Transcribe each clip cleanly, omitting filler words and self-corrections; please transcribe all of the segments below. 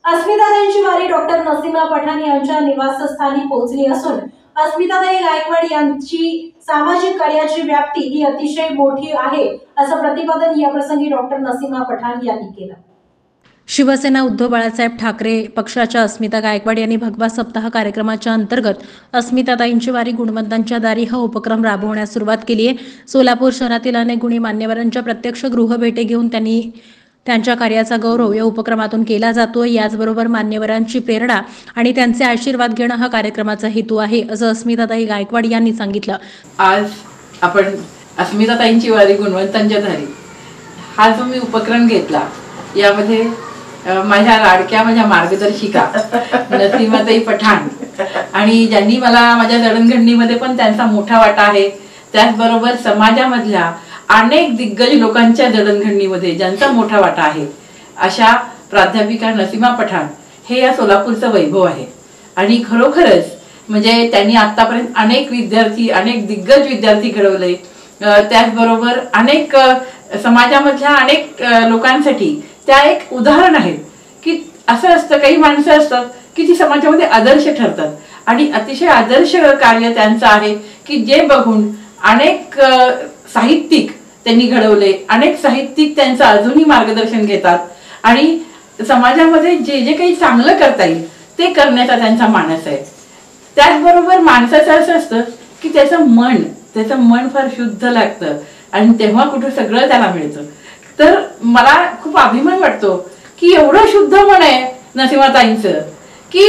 अस्मिताताईंची वारी डॉक्टर नसीमा पठाण यांच्या निवासस्थानी पोहोचली असून अस्मिताताई गायकवाड यांची सामाजिक कार्याची व्याप्ती ही अतिशय मोठी आहे असं प्रतिपादन या प्रसंगी डॉक्टर नसीमा पठाण यांनी केलं। शिवसेना उद्धव बाळासाहेब ठाकरे पक्षाच्या अस्मिता गायकवाड यांनी भगवा सप्ताह कार्यक्रमाच्या अंतर्गत अस्मिताताईंची वारी गुणवंतांच्या दारी हा उपक्रम राबवण्यास सुरुवात केली आहे। सोलापूर शहरातील अनेक गुणी मान्यवरांच्या प्रत्यक्ष गृहभेटी घेऊन त्यांनी त्यांच्या कार्याचा गौरव या उपक्रमातून केला जातो। याचबरोबर मान्यवरांची प्रेरणा आणि त्यांचे आशीर्वाद घेणं हा कार्यक्रमाचा हेतू आहे असं अस्मिताताई गायकवाड यांनी सांगितलं। आज आपण अस्मिताताईंची वारी गुणवंतांच्या दारी हा जो मी उपक्रम घेतला यामध्ये माझ्या लाडक्या माझ्या मार्गदर्शिका नसीमाताई पठाण आणि ज्यांनी मला माझ्या जडणघडणीमध्ये पण त्यांचा मोठा वाटा आहे, त्याचबरोबर समाजामधल्या अनेक दिग्गज लोकांच्या जडणघडणीमध्ये ज्यांचा मोठा वाटा आहे अशा प्राध्यापिका नसीमा पठाण हे या सोलापूरचं वैभव आहे। आणि खरोखरच म्हणजे त्यांनी आतापर्यंत अनेक विद्यार्थी अनेक दिग्गज विद्यार्थी घडवले, त्याचबरोबर अनेक समाजामधल्या अनेक लोकांसाठी त्या एक उदाहरण आहेत की असं असतं काही माणसं असतात की ती समाजामध्ये आदर्श ठरतात आणि अतिशय आदर्श कार्य त्यांचं आहे की जे बघून अनेक साहित्यिक त्यांनी घडवले, अनेक साहित्यिक त्यांचं अजूनही मार्गदर्शन घेतात आणि समाजामध्ये जे जे काही चांगलं करता येईल ते करण्याचा त्यांचा मानस आहे। त्याचबरोबर माणसाचं असं असतं की त्याचं मन फार शुद्ध लागतं आणि तेव्हा कुठं सगळं त्याला मिळतं। तर मला खूप अभिमान वाटतो की एवढं शुद्ध मन आहे नसीमाताईंचं की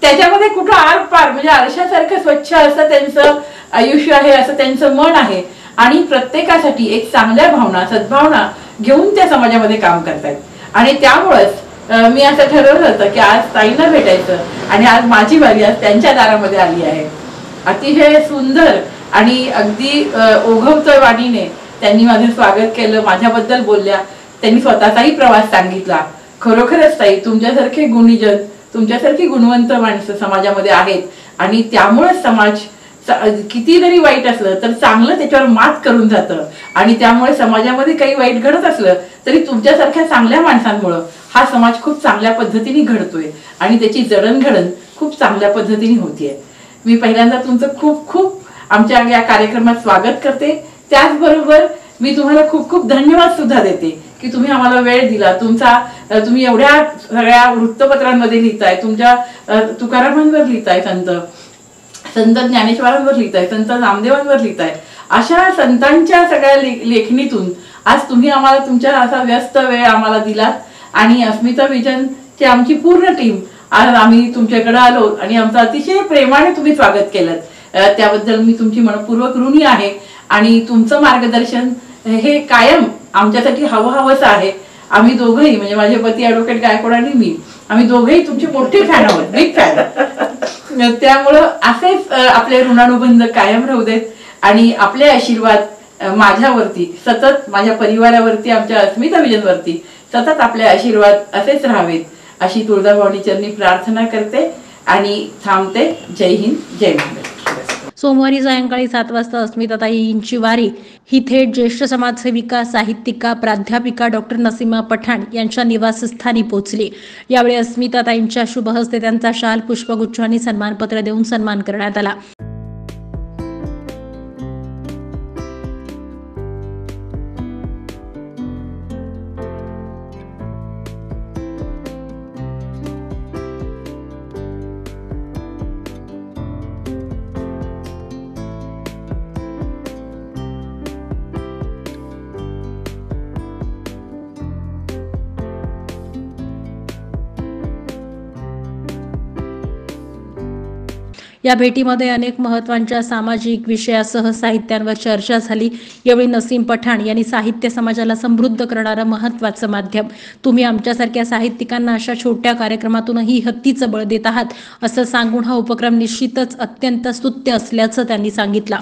त्याच्यामध्ये कुठं आर पार म्हणजे आरशासारखं स्वच्छ असं त्यांचं आयुष्य आहे, असं त्यांचं मन आहे आणि प्रत्येकासाठी एक चांगल्या भावना सद्भावना घेऊन त्या समाजामध्ये काम करतायत। आणि त्यामुळेच मी असं ठरवलं होतं की आज ताईंना भेटायचं आणि आज माझी वारी आज त्यांच्या दारामध्ये आली आहे। अतिशय सुंदर आणि अगदी ओघवत्या वाणीने त्यांनी माझे स्वागत केलं, माझ्याबद्दल बोलल्या, त्यांनी स्वतःचाही प्रवास सांगितला। खरोखरच ताई तुमच्यासारखे गुणीजन तुमच्यासारखी गुणवंत माणसं समाजामध्ये आहेत आणि त्यामुळेच समाज किती जरी वाईट असलं तर चांगलं त्याच्यावर मात करून जातं आणि त्यामुळे समाजामध्ये काही वाईट घडत असलं तरी तुमच्यासारख्या चांगल्या माणसांमुळे हा समाज खूप चांगल्या पद्धतीने घडतोय आणि त्याची जडणघडण खूप चांगल्या पद्धतीने होतीये। मी पहिल्यांदा तुमचं खूप खूप आमच्या या कार्यक्रमात स्वागत करते। त्याचबरोबर मी तुम्हाला खूप खूप धन्यवाद सुद्धा देते की तुम्ही आम्हाला वेळ दिला, तुम्ही एवढ्या सगळ्या वृत्तपत्रांमध्ये लिहिताय, तुमच्या तुकारामांवर लिहिताय, संत ज्ञानेश्वरांवर लिहिताय, संत नामदेवांवर लिहिताय, अशा संतांच्या सगळ्या लेखणीतून आज तुम्ही आम्हाला तुमच्या असा व्यस्त वेळ आम्हाला दिलात आणि अस्मिता विजनची आमची पूर्ण टीम आज आम्ही तुमच्याकडे आलो आणि आमचं अतिशय प्रेमाने तुम्ही स्वागत केलं, त्याबद्दल मी तुमची मनपूर्वक ऋणी आहे। आणि तुमचं मार्गदर्शन हे कायम आमच्यासाठी हवंसं आहे। आम्ही दोघंही म्हणजे माझे पती ॲडव्होकेट गायकवाड आणि मी आम्ही दोघंही तुमचे मोठे फॅन आहोत, बिग फॅन। त्यामुळं असेच आपले ऋणानुबंध कायम राहू देत आणि आपले आशीर्वाद माझ्यावरती सतत, माझ्या परिवारावरती, आमच्या अस्मिता विजनवरती सतत आपले आशीर्वाद असेच राहावेत अशी तुळजाभवानी चरणी प्रार्थना करते आणि थांबते। जय हिंद, जय महाराष्ट्र। सोमवारी सायंकाळी 7 वाजता अस्मिताताईंची वारी ही थेट ज्येष्ठ समाजसेविका, साहित्यिका, प्राध्यापिका डॉक्टर नसीमा पठाण यांच्या निवासस्थानी पोहोचली। यावेळी अस्मिताताईंच्या शुभ हस्ते त्यांचा शाल, पुष्पगुच्छ आणि सन्मानपत्र देऊन सन्मान करण्यात आला। या भेटीमध्ये अनेक महत्त्वाच्या सामाजिक विषयासह साहित्यांवर चर्चा झाली। यावेळी नसीम पठाण यांनी साहित्य समाजाला समृद्ध करणारं महत्त्वाचं माध्यम, तुम्ही आमच्यासारख्या साहित्यिकांना अशा छोट्या कार्यक्रमातूनही हत्तीचं बळ देत आहात असं सांगून हा उपक्रम निश्चितच अत्यंत स्तुत्य असल्याचं त्यांनी सांगितलं।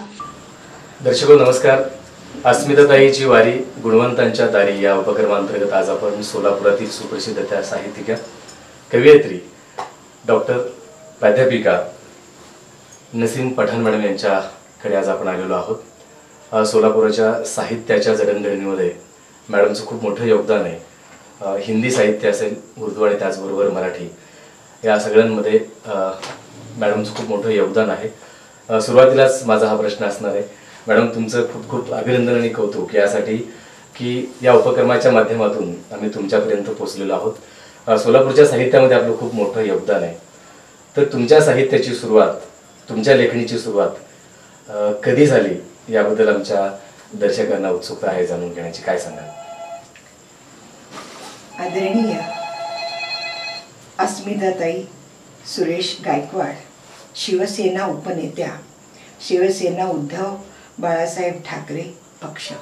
दर्शको नमस्कार। अस्मिताताईंची वारी गुणवंतांच्या दारी या उपक्रमांतर्गत आज आपण सोलापुरातील सुप्रसिद्ध त्या साहित्यिका, कवयित्री डॉक्टर प्राध्यापिका नसीम पठाण मॅडम यांच्याकडे आज आपण आलेलो आहोत। सोलापुराच्या साहित्याच्या जडणघडणीमध्ये मॅडमचं खूप मोठं योगदान आहे हिंदी साहित्य असेल, उर्दू आणि त्याचबरोबर मराठी या सगळ्यांमध्ये मॅडमचं खूप मोठं योगदान आहे. सुरुवातीलाच माझा हा प्रश्न असणार आहे, मॅडम तुमचं खूप खूप अभिनंदन आणि कौतुक यासाठी की या उपक्रमाच्या माध्यमातून आम्ही तुमच्यापर्यंत पोहोचलेलो आहोत. सोलापूरच्या साहित्यामध्ये आपलं खूप मोठं योगदान आहे. तर तुमच्या साहित्याची सुरुवात, तुमच्या लेखणीची सुरुवात कधी झाली याबद्दल आमच्या दर्शकांना उत्सुकता आहे जाणून घेण्याची. काय सांगाल? आदरणीय अस्मिताताई सुरेश गायकवाड, शिवसेना उपनेत्या, शिवसेना उद्धव बाळासाहेब ठाकरे पक्ष.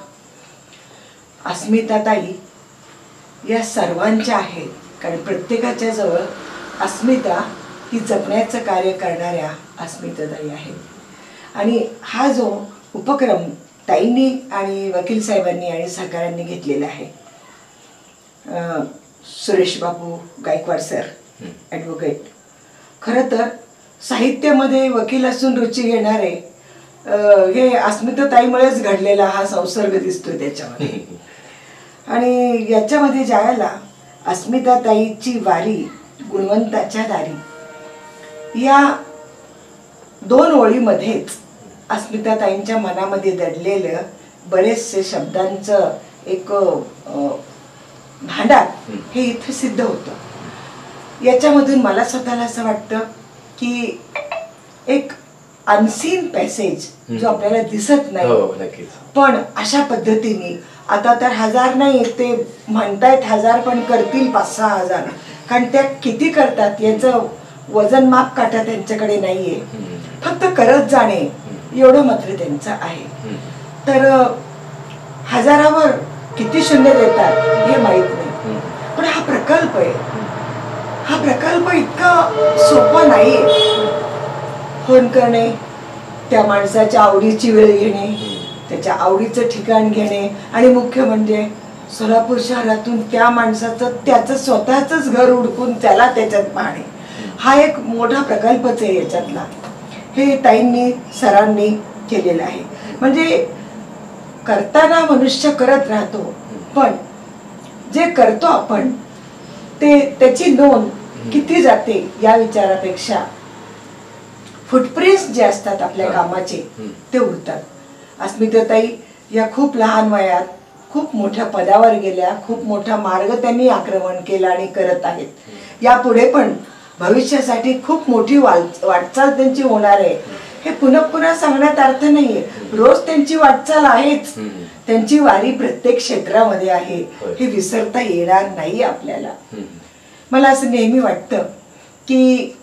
अस्मिताताई या सर्वांच्या आहेत, कारण प्रत्येकाच्या जवळ अस्मिता ही जपण्याचं कार्य करणाऱ्या अस्मिताताई आहेत. आणि हा जो उपक्रम ताईंनी आणि वकील साहेबांनी आणि सहकाऱ्यांनी घेतलेला आहे, सुरेश बाबू गायकवाड सर ॲडव्होकेट, खरं तर साहित्यामध्ये वकील असून रुची घेणारे हे अस्मिताताईमुळेच घडलेला हा संसर्ग दिसतोय त्याच्यामध्ये. आणि याच्यामध्ये ज्यावेळेला अस्मिताताईची वारी गुणवंताच्या दारी या 2 ओळीमध्येच अस्मिताताईंच्या मनामध्ये दडलेलं बरेचसे शब्दांचं एक भांडार हे इथे सिद्ध होतं. याच्यामधून मला स्वतःला असं वाटतं की एक अनसीन पॅसेज जो आपल्याला दिसत नाही, पण अशा पद्धतीने आता तर 1000 नाही, ते म्हणतायत 1000 पण करतील 5-6 हजार, कारण त्या किती करतात याचं वजन माप काटा त्यांच्याकडे नाहीये, फक्त करत जाणे एवढं मात्र त्यांचं आहे. तर 1000वर किती शून्य देतात हे माहित नाही, पण हा प्रकल्प आहे, हा प्रकल्प इतका सोपा नाहीये. फोन करणे, त्या माणसाच्या आवडीची वेळ घेणे, त्याच्या आवडीचं ठिकाण घेणे, आणि मुख्य म्हणजे सोलापूर शहरातून त्या माणसाचं त्याचं स्वतःच घर उडकून त्याला त्याच्यात पाहणे, हा एक मोठा प्रकल्पच आहे याच्यातला. हे ताईंनी सरांनी केलेलं आहे. म्हणजे करताना मनुष्य करत राहतो, पण जे करतो आपण ते त्याची नोंद किती जाते या विचारापेक्षा फुटप्रिंट्स जे असतात आपल्या कामाचे ते उरतात. अस्मिताताई या खूप लहान वयात खूप मोठ्या पदावर गेल्या, खूप मोठा मार्ग त्यांनी आक्रमण केला आणि करत आहेत. यापुढे पण भविष्यासाठी खूप मोठी वाटचाल त्यांची होणार आहे. हे पुन्हा पुन्हा सांगण्यात अर्थ नाहीये, रोज त्यांची वाटचाल आहेच, त्यांची वारी प्रत्येक क्षेत्रामध्ये आहे, हे विसरता येणार नाही आपल्याला. मला असं नेहमी वाटतं की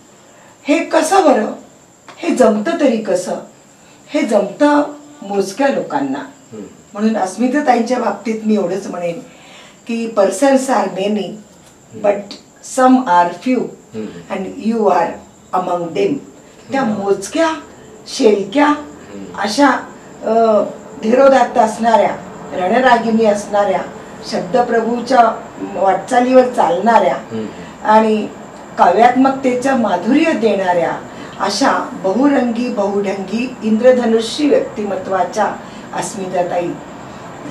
हे कसं बरं, हे जमतं तरी कसं, हे जमतं मोजक्या लोकांना. म्हणून अस्मिताताईंच्या बाबतीत मी एवढंच म्हणेन की persons are many but some are few and you are among them. त्या मोजक्या शेलक्या अशा धीरोदात्त असणाऱ्या, रणरागिणी असणाऱ्या, शब्दप्रभूच्या वाटचालीवर चालणाऱ्या आणि काव्यात्मकतेचं माधुर्य देणाऱ्या अशा बहुरंगी बहुढंगी इंद्रधनुष्य व्यक्तिमत्वाच्या अस्मिताताई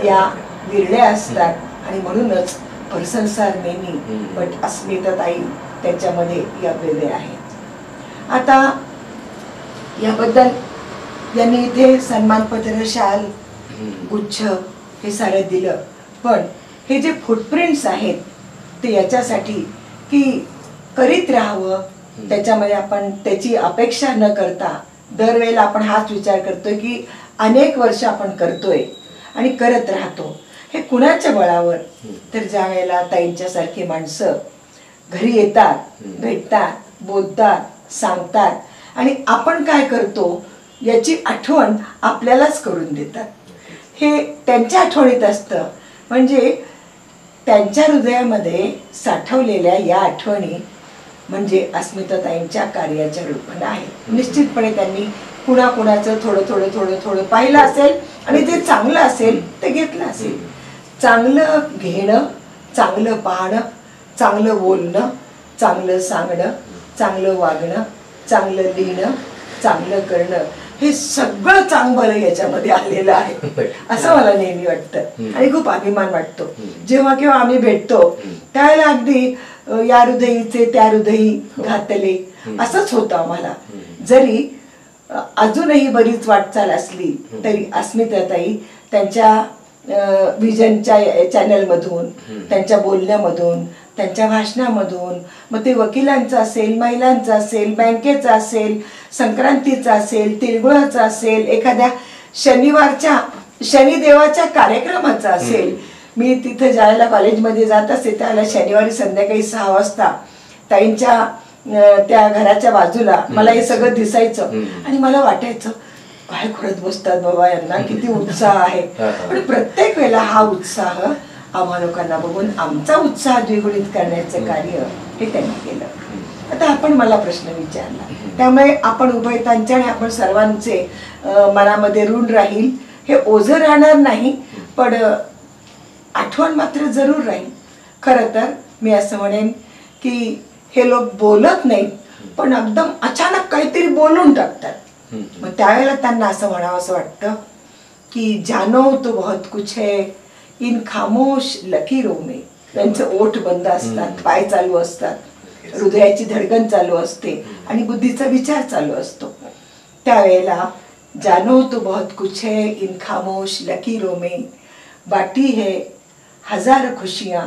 या विरल्या असतात. आणि म्हणूनच पर्सन्स आर मेनी बट अस्मिताताई त्याच्यामध्ये या वेगळे आहेत. आता याबद्दल यांनी इथे सन्मानपत्र, शाल, गुच्छ हे सारं दिलं, पण हे जे फुटप्रिंट्स आहेत ते याच्यासाठी की करीत राहावं, त्याच्यामध्ये आपण त्याची अपेक्षा न करता दरवेळेला आपण हाच विचार करतोय की अनेक वर्ष आपण करतोय आणि करत राहतो. हे कुणाच्या बळावर? तर ज्या वेळेला ताईंच्या सारखी माणसं घरी येतात, भेटतात, बोलतात, सांगतात आणि आपण काय करतो याची आठवण आपल्यालाच करून देतात. हे त्यांच्या आठवणीत असतं. म्हणजे त्यांच्या हृदयामध्ये साठवलेल्या या आठवणी म्हणजे अस्मिताताईंच्या कार्याच्या रूपाने आहेत. निश्चितपणे त्यांनी कुणाकुणाचं थोडं थोडं थोडं थोडं पाहिलं असेल आणि जे चांगलं असेल ते घेतलं असेल. चांगलं घेणं, चांगलं पाहणं, चांगलं बोलणं, चांगलं सांगणं, चांगलं वागणं, चांगलं लिहिणं, चांगलं करणं हे सगळं चांगलं याच्यामध्ये आलेलं आहे असं मला नेहमी वाटतं आणि खूप अभिमान वाटतो. जेव्हा केव्हा आम्ही भेटतो त्यावेळेला अगदी या हृदयीचे त्या हृदयी घातले असंच होतं आम्हाला. जरी अजूनही बरीच वाटचाल असली तरी अस्मिताताई त्यांच्या विजनच्या चॅनल मधून, त्यांच्या बोलण्यामधून, त्यांच्या भाषणामधून, मग ते वकिलांचं असेल, महिलांचं असेल, बँकेचं असेल, संक्रांतीचं असेल, तिळगुळाचं असेल, एखाद्या शनिवारच्या शनिदेवाच्या कार्यक्रमाचं असेल. मी तिथं ज्यावेळेला कॉलेजमध्ये जात असते त्यावेळेला शनिवारी संध्याकाळी 6 वाजता ताईंच्या त्या घराच्या बाजूला मला हे सगळं दिसायचं आणि मला वाटायचं काय करत बसतात बाबा, यांना किती उत्साह आहे. पण प्रत्येक वेळेला हा उत्साह आम्हा लोकांना बघून आमचा उत्साह द्विगुणित करण्याचं कार्य हे त्यांनी केलं. आता आपण मला प्रश्न विचारला त्यामुळे आपण उभयतांचे आणि आपण सर्वांचे मनामध्ये ऋण राहील, हे ओझं राहणार नाही पण आठवण मात्र जरूर राहील. खरं तर मी असं म्हणेन की हे लोक बोलत नाहीत पण एकदम अचानक काहीतरी बोलून टाकतात. मग त्यावेळेला त्यांना असं म्हणावं असं वाटतं की जानो तो बहुत कुछ है इन खामोश लकीरों में. त्यांचं ओठ बंद असतात, पाय चालू असतात, हृदयाची धडकन चालू असते आणि बुद्धीचा विचार चालू असतो. त्यावेळेला जानो तो बहुत कुछ है इन खामोश लकीरों में, बाटी है हजार खुशियां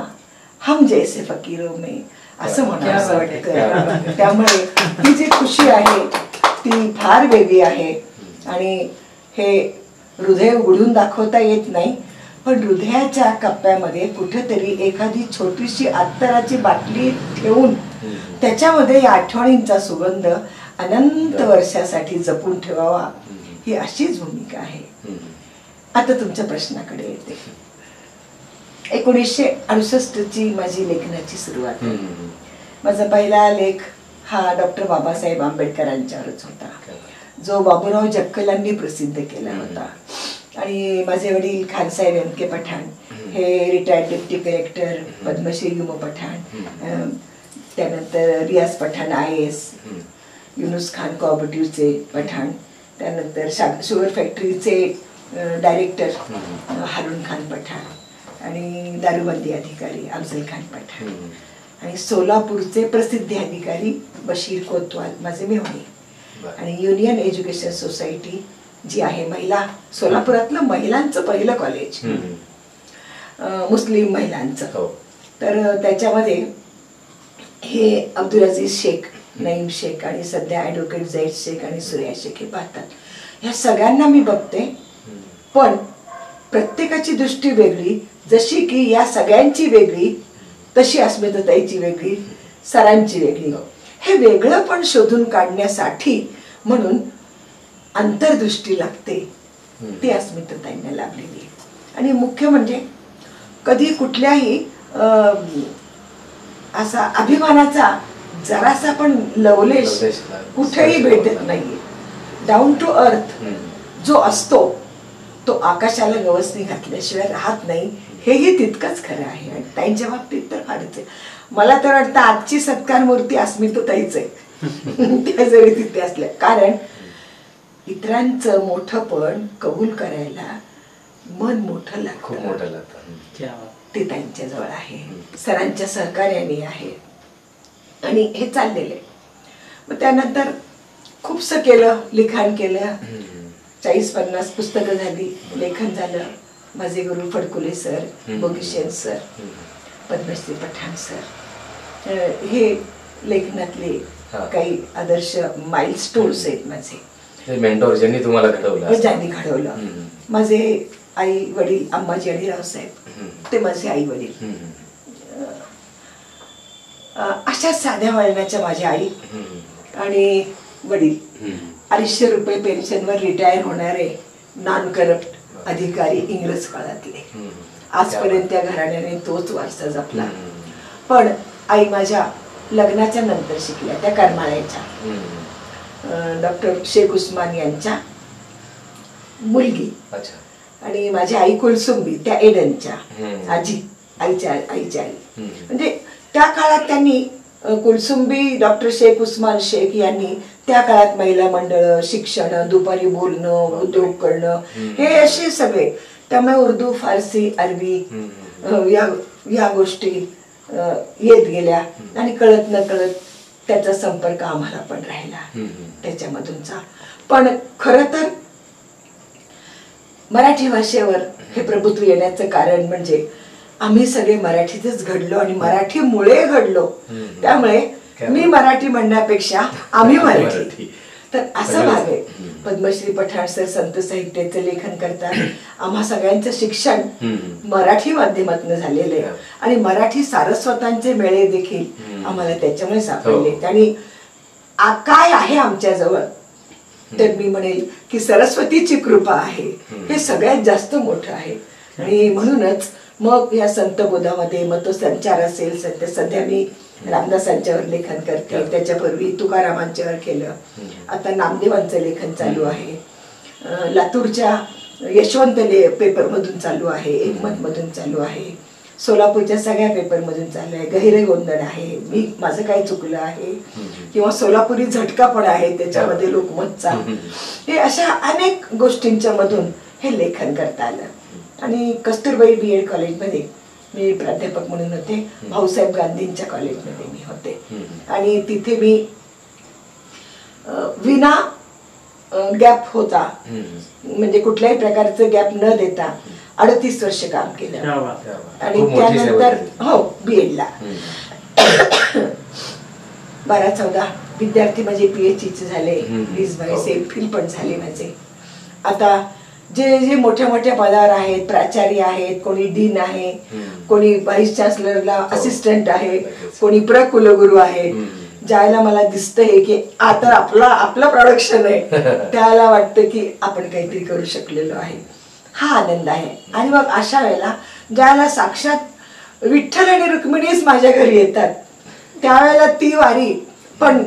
हम जैसे फकीरों में असं म्हणावं वाटतं. त्यामुळे ही जी खुशी आहे ती फार वेगळी आहे आणि हे हृदय उघडून दाखवता येत नाही पण हृदयाच्या कप्प्यामध्ये कुठेतरी एखादी छोटीशी अत्तराची बाटली ठेवून त्याच्यामध्ये या आठवणींचा सुगंध अनंत वर्षासाठी जपून ठेवावा, ही अशीच भूमिका आहे. आता तुमच्या प्रश्नाकडे येते. 1968ची माझी लेखनाची सुरुवात. माझा पहिला लेख हा डॉक्टर बाबासाहेब आंबेडकरांच्यावरच होता जो बाबूराव जक्कलांनी प्रसिद्ध केला होता. आणि माझे वडील खानसाहेब एम के पठाण हे retired deputy collector, Padmashri Yumo Pathan, त्यानंतर रियाज पठाण IAS, युनुस खान कोऑपरेटिव्हचे पठाण, त्यानंतर शुगर फॅक्टरीचे डायरेक्टर हारून खान पठाण आणि दारूबंदी अधिकारी अफजल खान पठाण आणि सोलापूरचे प्रसिद्ध अधिकारी बशीर कोतवाल माझे मेहुणे आणि युनियन एज्युकेशन सोसायटी जी आहे महिला, सोलापुरातलं महिलांचं पहिलं कॉलेज मुस्लिम महिलांचं. तर त्याच्यामध्ये हे अब्दुल अजीज शेख, नईम शेख आणि सध्या ॲडव्होकेट झैद शेख आणि सूर्या शेख हे पाहतात. ह्या सगळ्यांना मी बघते पण प्रत्येकाची दृष्टी वेगळी. जशी की या सगळ्यांची वेगळी तशी अस्मिताताईची वेगळी, सरांची वेगळी. हे वेगळं पण शोधून काढण्यासाठी म्हणून अंतर्दृष्टी लागते, ती अस्मिताताईंना लाभलेली. आणि मुख्य म्हणजे कधी कुठल्याही असा अभिमानाचा जरासा पण लवलेश कुठेही भेटत नाहीये. डाऊन टू अर्थ जो असतो तो आकाशाला गवसणी घातल्याशिवाय राहत नाही, हेही तितकंच खरं आहे. आणि ताईंच्या बाबतीत तर फारच आहे. मला तर वाटतं आजची सत्कार मूर्ती अस्मिताताईच आहे त्या जरी तिथे असल्या. कारण इतरांचं मोठंपण कबूल करायला मन मोठं लागतं, ते त्यांच्या जवळ आहे, सरांच्या सहकार्याने आहे आणि हे चाललेलं आहे. मग त्यानंतर खूपसं केलं, लिखाण केलं, 40-50 पुस्तकं झाली, लेखन झालं. माझे गुरु Phadkule sir, Bogishen sir, Padmashri Pathan sir, हे लेखनातले काही आदर्श माइलस्टोन्स आहेत माझे. मेंटॉर ज्यांनी तुम्हाला घडवलं, ज्यांनी घडवलं. माझे आई वडील अम्माजी आणि रावसाहेब, ते माझे आई वडील. अशा साध्या वळणाच्या माझ्या आई आणि वडील 250 रुपये पेन्शनवर रिटायर होणारे नॉन करप्ट अधिकारी इंग्रज काळातले. आजपर्यंत त्या घराण्याने तोच वारसा जपला. पण आई माझ्या लग्नाच्या नंतर शिकल्या, त्या करमाळ्याच्या डॉक्टर शेख उस्मान यांच्या मुलगी. आणि माझी आई कुलसुंबी त्या एडनच्या आजी, आईच्या आई. म्हणजे त्या काळात त्यांनी कुलसुंबी डॉक्टर शेख उस्मान शेख यांनी त्या काळात महिला मंडळ, शिक्षण, दुपारी बोलणं, उद्योग करणं, हे असे सगळे. त्यामुळे उर्दू, फारसी, अरबी या गोष्टी येत गेल्या आणि कळत न कळत त्याचा संपर्क आम्हाला पण राहिला त्याच्यामधूनचा. पण खर तर मराठी भाषेवर हे प्रभुत्व येण्याचं कारण म्हणजे आम्ही सगळे मराठीतच घडलो आणि मराठीमुळे घडलो. त्यामुळे मी मराठी म्हणण्यापेक्षा आम्ही मराठी, तर असा भाग आहे. पद्मश्री पठाण सर संत साहित्याचं लेखन करतात. आम्हा सगळ्यांचं शिक्षण मराठी माध्यमातून झालेलं आहे आणि मराठी सारस्वतांचे मेळे देखील आम्हाला त्याच्यामुळे सापडले. आणि काय आहे आमच्या जवळ, तर मी म्हणेल की सरस्वतीची कृपा आहे, हे सगळ्यात जास्त मोठं आहे. आणि म्हणूनच मग या संत बोधामध्ये मग तो संचार असेल, सध्या मी रामदासांच्यावर लेखन करते, त्याच्यापूर्वी तुकारामांच्यावर केलं, आता नामदेवांचं लेखन चालू आहे, लातूरच्या यशवंत पेपर मधून चालू आहे, एकमत मधून चालू आहे, सोलापूरच्या सगळ्या पेपर मधून चालू आहे, गहिरे गोंधळ आहे, मी माझं काय चुकलं आहे, किंवा सोलापुरी झटका पण आहे त्याच्यामध्ये लोकमतचा. हे अशा अनेक गोष्टींच्या मधून हे लेखन करता आलं. आणि कस्तुरबाई BEd कॉलेजमध्ये मी प्राध्यापक म्हणून होते, भाऊसाहेब गांधींच्या कॉलेजमध्ये मी होते आणि तिथे मी विना गॅप होता, म्हणजे कुठल्याही प्रकारचं गॅप न देता 38 वर्ष काम केलं. आणि त्यानंतर हो BEdला 12-14 विद्यार्थी माझे PhD झाले, 20-22 MPhil पण झाले माझे. आता जे जे मोठ्या मोठ्या पदावर आहेत, प्राचार्य आहेत, कोणी डीन आहे, कोणी व्हाईस चान्सलरला असिस्टंट आहे, कोणी प्रकुलगुरू आहे, ज्याला मला दिसतंय की आता आपलं प्रोडक्शन आहे, त्याला वाटतं की आपण काहीतरी करू शकलेलो आहे, हा आनंद आहे. आणि मग अशा वेळेला ज्याला साक्षात विठ्ठल आणि रुक्मिणीच माझ्या घरी येतात, त्यावेळेला ती वारी पण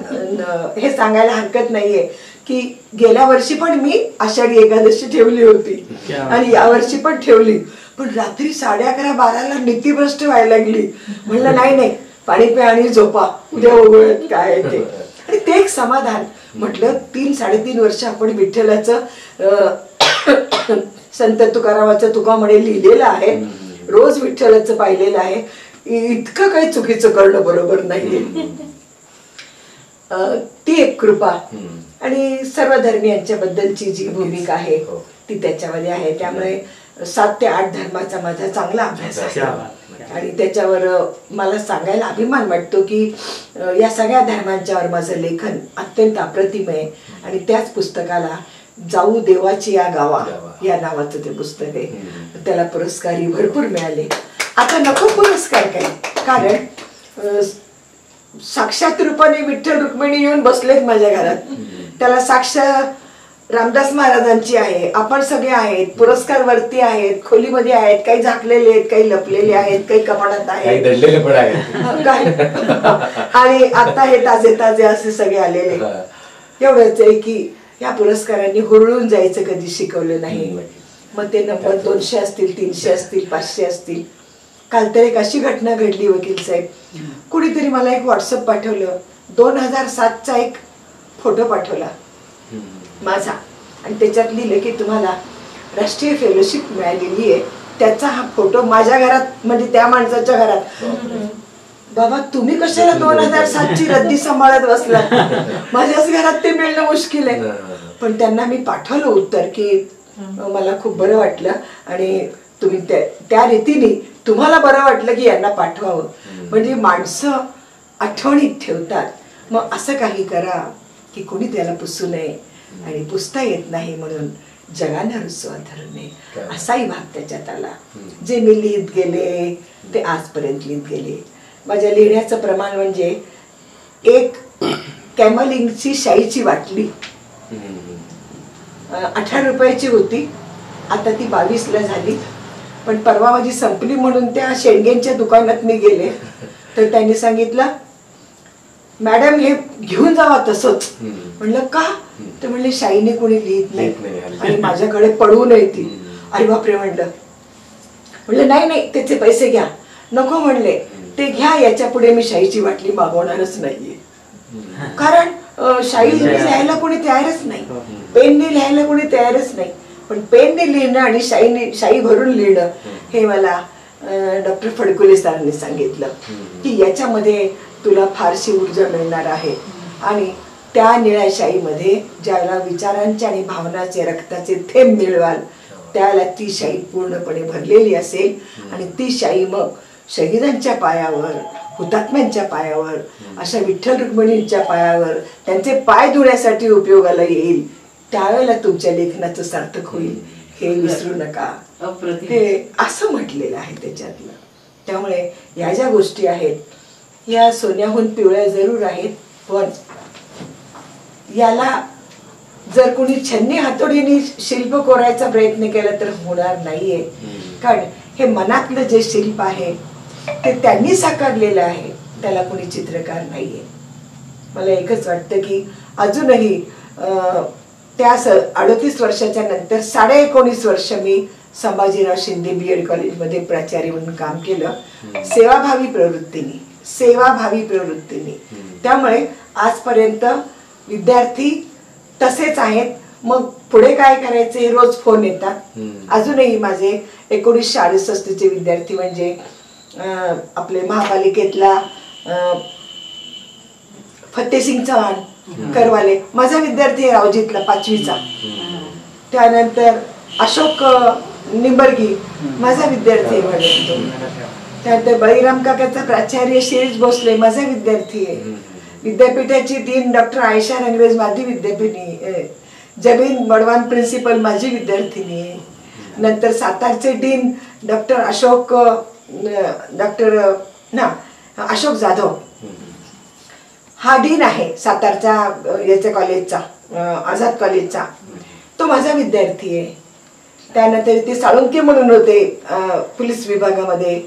हे सांगायला हरकत नाहीये की गेल्या वर्षी पण मी आषाढी एकादशी ठेवली होती आणि यावर्षी पण ठेवली, पण रात्री 11:30-12ला नीतिभ्रष्ट व्हायला लागली. म्हणलं नाही, पाणी प्या आणि झोपा, उद्या उघडत काय ते. आणि ते एक समाधान. म्हटलं 3-3.5 वर्ष आपण विठ्ठलाचं संत तुकारामाचं तुका म्हणे लिहिलेलं आहे, रोज विठ्ठलाचं पाहिलेलं आहे, इतकं काही चुकीचं करणं बरोबर नाहीये. ती एक कृपा. आणि सर्व धर्मियांच्या बद्दलची जी भूमिका आहे ती त्याच्यामध्ये आहे. त्यामुळे 7 ते 8 धर्माचा माझा चांगला अभ्यास आहे आणि त्याच्यावर मला सांगायला अभिमान वाटतो की या सगळ्या धर्मांच्यावर माझं लेखन अत्यंत अप्रतिम आहे. आणि त्याच पुस्तकाला जाऊ देवाची या गावा या नावाचं ते पुस्तक आहे. त्याला पुरस्कारही भरपूर मिळाले. आता नको पुरस्कार काय, कारण साक्षात रूपाने विठ्ठल रुक्मिणी येऊन बसलेत माझ्या घरात. त्याला साक्ष रामदास महाराजांची आहे, आपण सगळे आहेत, पुरस्कार वरती आहेत, खोलीमध्ये आहेत, काही झाकलेले आहेत, काही लपलेले आहेत, काही कपाटात आहेत, आणि आता हे ताजे ताजे असे सगळे आलेले. एवढंच आहे की या पुरस्कारांनी हुरळून जायचं कधी शिकवलं नाही. मग ते नंबर 200 असतील, 300 असतील, 500 असतील. काल तर एक अशी घटना घडली वकील साहेब, कुणीतरी मला एक व्हॉट्सअप पाठवलं, 2007चा एक फोटो पाठवला माझा आणि त्याच्यात लिहिलं की तुम्हाला राष्ट्रीय फेलोशिप मिळालेली आहे, त्याचा हा फोटो माझ्या घरात, म्हणजे त्या माणसाच्या घरात. बाबा तुम्ही कशाला 2007ची रद्दी सांभाळत बसला, माझ्याच घरात ते मिळणं मुश्किल आहे. पण त्यांना मी पाठवलं उत्तर की मला खूप बरं वाटलं आणि तुम्ही त्या रीतीने तुम्हाला बरं वाटलं की यांना पाठवावं. म्हणजे माणसं आठवणीत ठेवतात. मग असं काही करा की कोणी त्याला पुसू नये आणि पुसता येत नाही म्हणून जगानं रुसवा धरू नये, असाही भाग त्याच्यात आला. जे मी लिहित गेले ते आजपर्यंत लिहित गेले. माझ्या लिहिण्याचं प्रमाण म्हणजे एक कॅमलिंगची शाईची बाटली 18 रुपयाची होती, आता ती 22ला झाली. पण परवा माझी संपली म्हणून त्या शेंडग्यांच्या दुकानात मी गेले तर त्यांनी सांगितलं मॅडम हे घेऊन जावा तसंच. म्हणलं का, तर म्हणले शाईने कोणी लिहित नाही आणि माझ्याकडे पडू नये ती. अरे बापरे म्हणलं नाही त्याचे पैसे घ्या. नको म्हणले, ते घ्या, याच्या पुढे मी शाईची बाटली मागवणारच नाहीये. कारण शाई लिहायला कोणी तयारच नाही, पेनने लिहायला कोणी तयारच नाही, पण पेनने लिहिणं आणि शाई भरून लिहिणं हे मला डॉक्टर फडकुले सरांनी सांगितलं की याच्यामध्ये तुला फारशी ऊर्जा मिळणार आहे. आणि त्या निळ्या शाईमध्ये ज्याला विचारांचे आणि भावनाचे रक्ताचे थेंब मिळवाल त्याला ती शाई पूर्णपणे भरलेली असेल आणि ती शाई मग शहीदांच्या पायावर, हुतात्म्यांच्या पायावर, अशा विठ्ठल रुक्मिणींच्या पायावर त्यांचे पाय धुण्यासाठी उपयोगाला येईल. त्यावेळेला तुमच्या लेखनाचं सार्थक होईल, हे विसरू नका. हे असं म्हटलेलं आहे त्याच्यातलं. त्यामुळे या ज्या गोष्टी आहेत या सोन्याहून पिवळ्या जरूर आहेत, पण याला जर कोणी छन्नी हातोडीने शिल्प कोरायचा प्रयत्न केला तर होणार नाहीये. कारण हे मनातलं जे शिल्प आहे ते त्यांनी साकारलेलं आहे, त्याला कोणी चित्रकार नाहीये. मला एकच वाटतं की अजूनही त्या 38 वर्षाच्या नंतर 19.5 वर्ष मी संभाजीराव शिंदे BEd कॉलेजमध्ये प्राचार्य म्हणून काम केलं, सेवाभावी प्रवृत्तीने. त्यामुळे आजपर्यंत विद्यार्थी तसेच आहेत. मग पुढे काय करायचे रोज फोन येतात. अजूनही माझे 1968 विद्यार्थी म्हणजे आपले महापालिकेतला फतेसिंग चव्हाण करवाले माझा विद्यार्थी आहे, रावजीतला 5वीचा. त्यानंतर अशोक निंबर्गी माझा विद्यार्थी आहे. त्यानंतर बळीराम काकाचा प्राचार्य शिरीष भोसले माझा विद्यार्थी आहे. विद्यापीठाची डीन डॉक्टर आयशा रंगरेज माझी विद्यार्थिनी, जमीन बडवान प्रिन्सिपल माझी विद्यार्थिनी आहे. नंतर सातारचे डीन डॉक्टर अशोक जाधव हा डीन आहे सातारच्या याच्या कॉलेजचा, आझाद कॉलेजचा, तो माझा विद्यार्थी आहे. त्यानंतर ते साळुंके म्हणून होते पोलीस विभागामध्ये,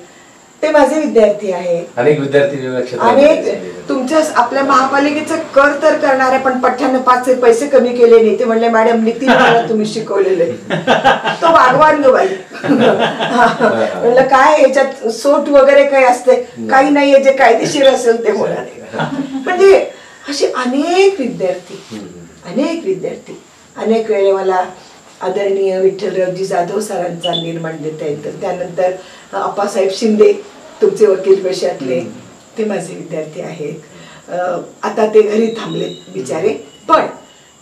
ते माझे विद्यार्थी आहेत. अनेक विद्यार्थी अनेक तुमच्या आपल्या महापालिकेचं कर तर करणार आहे, पण पठ्ठ्यानं 5 पैसे कमी केले नाही. ते म्हणले मॅडम नितीन तुम्ही शिकवलेले तो वागवान ग बाई. म्हणलं काय याच्यात सोट वगैरे काही असते, काही नाहीये, जे कायदेशीर असेल ते होणार आहे. म्हणजे असे अनेक विद्यार्थी अनेक वेळे मला आदरणीय विठ्ठलरावजी जाधव सरांचा निर्माण देता येतं. त्यानंतर अप्पासाहेब शिंदे तुमचे वकील पेशातले, ते माझे विद्यार्थी आहेत. आता ते घरी थांबलेत बिचारे, पण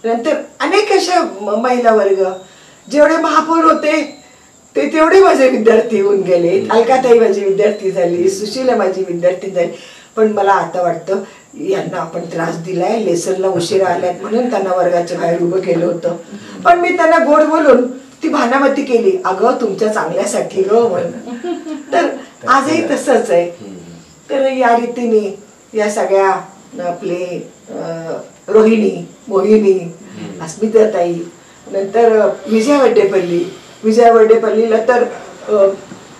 नंतर अनेक अशा महिला वर्ग जेवढे महापौर होते ते तेवढे माझे विद्यार्थी होऊन गेले. अलकाताई माझी विद्यार्थी झाली, सुशीला माझी विद्यार्थी झाली. पण मला आता वाटतं यांना आपण त्रास दिलाय, लेसनला उशिरा आल्यात म्हणून त्यांना वर्गाच्या बाहेर उभं केलं होतं. पण मी त्यांना गोड बोलून ती भानामती केली, अगं तुमच्या चांगल्यासाठी ग म्हणून. तर आजही तसंच आहे. तर या रीतीने या सगळ्या आपले रोहिणी, मोहिनी, अस्मिताताई, नंतर विजया वड्डेपल्लीला तर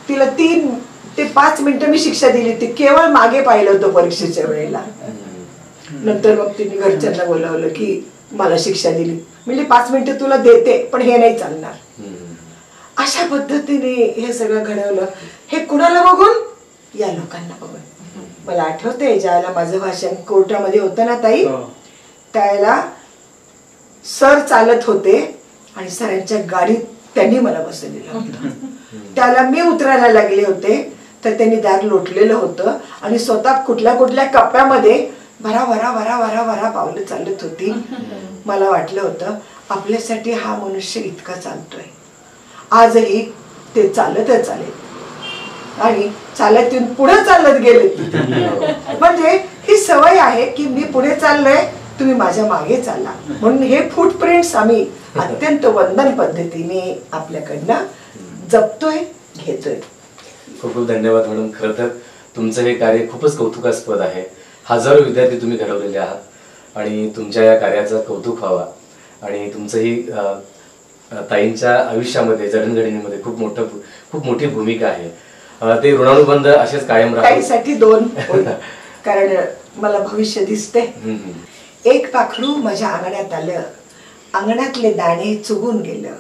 तिला 3 ते 5 मिनिटं मी शिक्षा दिली होती, केवळ मागे पाहिलं होतं परीक्षेच्या वेळेला. नंतर मग तिने घरच्यांना बोलावलं की मला शिक्षा दिली, म्हणजे 5 मिनिटं तुला देते पण हे नाही चालणार. अशा पद्धतीने हे सगळं घडवलं. हे कुणाला बघून? या लोकांना बघून. मला आठवतंय ज्यावेळेला माझं भाषण कोर्टामध्ये होतं ना ताई, त्यावेळेला सर चालत होते आणि सरांच्या गाडीत त्यांनी मला बसवलेलं होतं. त्याला मी उतरायला लागले होते तर त्यांनी दार लोटलेलं होतं आणि स्वतः कुठल्या कुठल्या कप्प्यामध्ये भरा भरा भरा भरा भरा पावलं चालत होती. मला वाटलं होतं आपल्यासाठी हा मनुष्य इतका चालतोय, आजही ते चालतच चालेल आणि चालत येऊन पुढे चालत गेले. म्हणजे ही सवय आहे की मी पुढे चाललोय, तुम्ही माझ्या मागे चालला. म्हणून हे फुटप्रिंट्स आम्ही अत्यंत वंदन पद्धतीने आपल्याकडनं जपतोय, घेतोय. खूप खूप धन्यवाद मॅडम. खरं तर तुमचं हे कार्य खूपच कौतुकास्पद आहे. हजारो विद्यार्थी तुम्ही घडवलेले आहात आणि तुमच्या या कार्याचं कौतुक व्हावा. आणि तुमचंही ताईंच्या आयुष्यामध्ये, जडणघडणीमध्ये खूप मोठी भूमिका आहे. ते ऋणानुबंध असेच कायम राहतात. ताईसाठी 2, कारण मला भविष्य दिसते. एक पाखरू माझ्या अंगणात आलं, अंगणातले दाणे चुगून गेलं.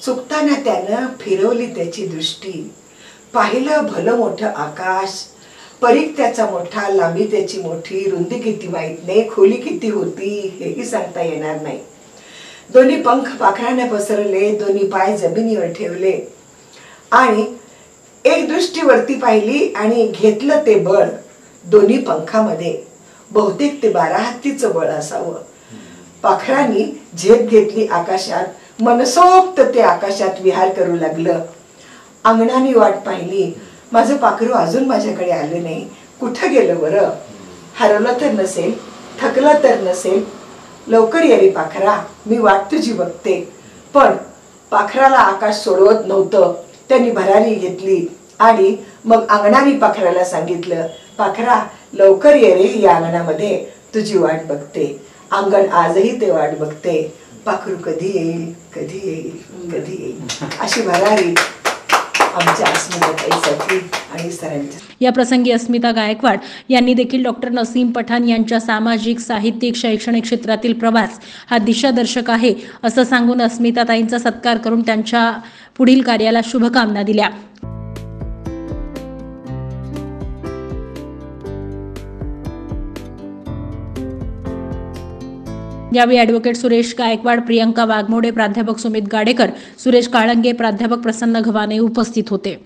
चुकताना त्यानं फिरवली त्याची दृष्टी, पाहिलं भलं मोठं आकाश, परीख त्याचा मोठा, लांबी त्याची मोठी, रुंदी किती माहीत नाही, खोली किती होती हेही सांगता येणार नाही. दोन्ही पंख पाखराने पसरले, दोन्ही पाय जमिनीवर ठेवले आणि एक दृष्टी वरती पाहिली आणि घेतलं ते बळ दोन्ही पंखामध्ये. बहुतेक ते 12 हत्तीचं बळ असावं. पाखरांनी झेप घेतली आकाशात, मनसोक्त ते आकाशात विहार करू लागलं. अंगणाने वाट पाहिली, माझं पाखरू अजून माझ्याकडे आलं नाही, कुठं गेलं बरं? हरवलं तर नसेल, थकलं तर नसेल, लवकर ये रे पाखरा, मी वाट तुझी बघते. पण पाखराला आकाश सोडवत नव्हतं. त्यांनी भरारी घेतली आणि मग अंगणाने पाखराला सांगितलं, पाखरा लवकर ये रे, या अंगणामध्ये तुझी वाट बघते. अंगण आजही ते वाट बघते. पाखरू कधी येईल, कधी येईल, कधी येईल. अशी भरारी आमच्या अस्मिताताईसाठी आणि सरांच्या. या प्रसंगी अस्मिता गायकवाड यांनी देखील डॉक्टर नसीम पठाण यांच्या सामाजिक, साहित्यिक, शैक्षणिक क्षेत्रातील प्रवास हा दिशादर्शक आहे असं सांगून अस्मिताताईंचा सत्कार करून त्यांच्या पुढील कार्याला शुभकामना दिल्या. यावेळी ॲडव्होकेट सुरेश गायकवाड, प्रियंका वाघमोडे, प्राध्यापक सुमित गाडेकर, सुरेश काळंगे, प्राध्यापक प्रसन्न घवाने उपस्थित होते.